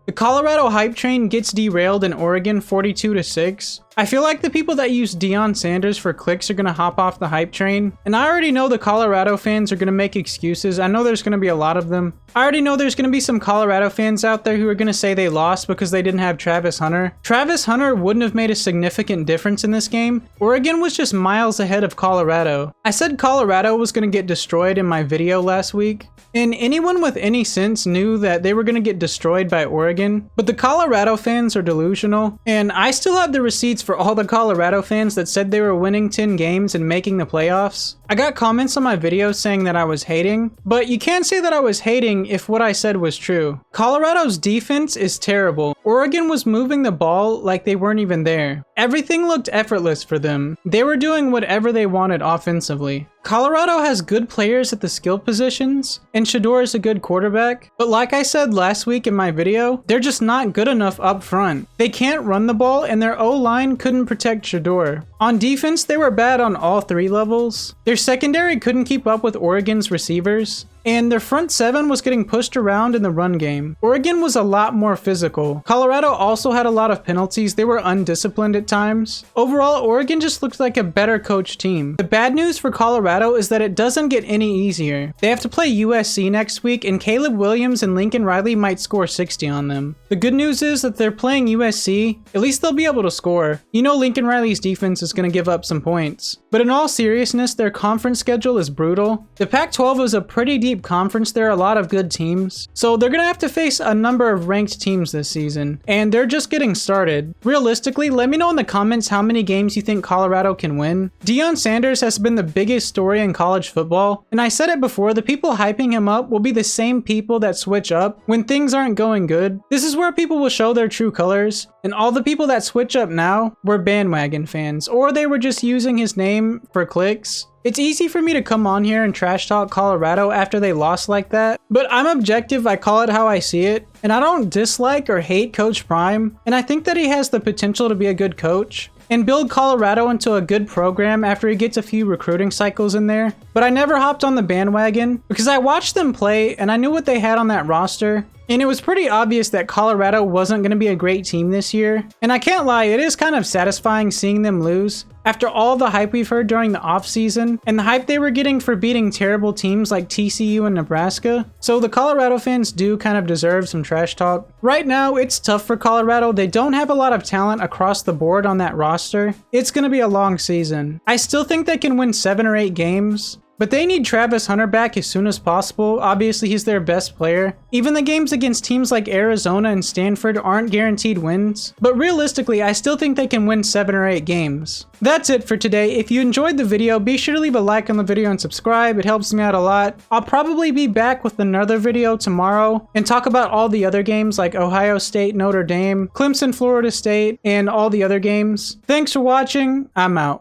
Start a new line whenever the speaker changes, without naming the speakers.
The Colorado hype train gets derailed in Oregon 42-6. I feel like the people that use Deion Sanders for clicks are going to hop off the hype train. And I already know the Colorado fans are going to make excuses. I know there's going to be a lot of them. I already know there's going to be some Colorado fans out there who are going to say they lost because they didn't have Travis Hunter. Travis Hunter wouldn't have made a significant difference in this game. Oregon was just miles ahead of Colorado. I said Colorado was going to get destroyed in my video last week. And anyone with any sense knew that they were going to get destroyed by Oregon. But the Colorado fans are delusional. And I still have the receipts for all the Colorado fans that said they were winning 10 games and making the playoffs. I got comments on my video saying that I was hating, but you can't say that I was hating if what I said was true. Colorado's defense is terrible. Oregon was moving the ball like they weren't even there. Everything looked effortless for them. They were doing whatever they wanted offensively. Colorado has good players at the skill positions, and shedeur is a good quarterback, but like I said last week in my video, they're just not good enough up front. They can't run the ball, and their O-line couldn't protect shedeur. On defense, they were bad on all three levels. Their secondary couldn't keep up with Oregon's receivers, and their front seven was getting pushed around in the run game. Oregon was a lot more physical. Colorado also had a lot of penalties. They were undisciplined at times. Overall, Oregon just looked like a better coached team. The bad news for Colorado is that it doesn't get any easier. They have to play USC next week, and Caleb Williams and Lincoln Riley might score 60 on them. The good news is that they're playing USC. At least they'll be able to score. You know Lincoln Riley's defense is going to give up some points. But in all seriousness, their conference schedule is brutal. The Pac-12 is a pretty deep conference. There are a lot of good teams. So they're going to have to face a number of ranked teams this season. And they're just getting started. Realistically, let me know in the comments how many games you think Colorado can win. Deion Sanders has been the biggest story in college football. And I said it before, the people hyping him up will be the same people that switch up when things aren't going good. This is where people will show their true colors. And all the people that switch up now were bandwagon fans, or they were just using his name for clicks. It's easy for me to come on here and trash talk Colorado after they lost like that, but I'm objective, I call it how I see it, and I don't dislike or hate Coach Prime, and I think that he has the potential to be a good coach and build Colorado into a good program after he gets a few recruiting cycles in there. But I never hopped on the bandwagon because I watched them play and I knew what they had on that roster. And it was pretty obvious that Colorado wasn't going to be a great team this year. And I can't lie, it is kind of satisfying seeing them lose. After all the hype we've heard during the offseason, and the hype they were getting for beating terrible teams like TCU and Nebraska. So the Colorado fans do kind of deserve some trash talk. Right now, it's tough for Colorado. They don't have a lot of talent across the board on that roster. It's going to be a long season. I still think they can win 7 or 8 games. But they need Travis Hunter back as soon as possible. Obviously, he's their best player. Even the games against teams like Arizona and Stanford aren't guaranteed wins. But realistically, I still think they can win 7 or 8 games. That's it for today. If you enjoyed the video, be sure to leave a like on the video and subscribe. It helps me out a lot. I'll probably be back with another video tomorrow and talk about all the other games like Ohio State, Notre Dame, Clemson, Florida State, and all the other games. Thanks for watching. I'm out.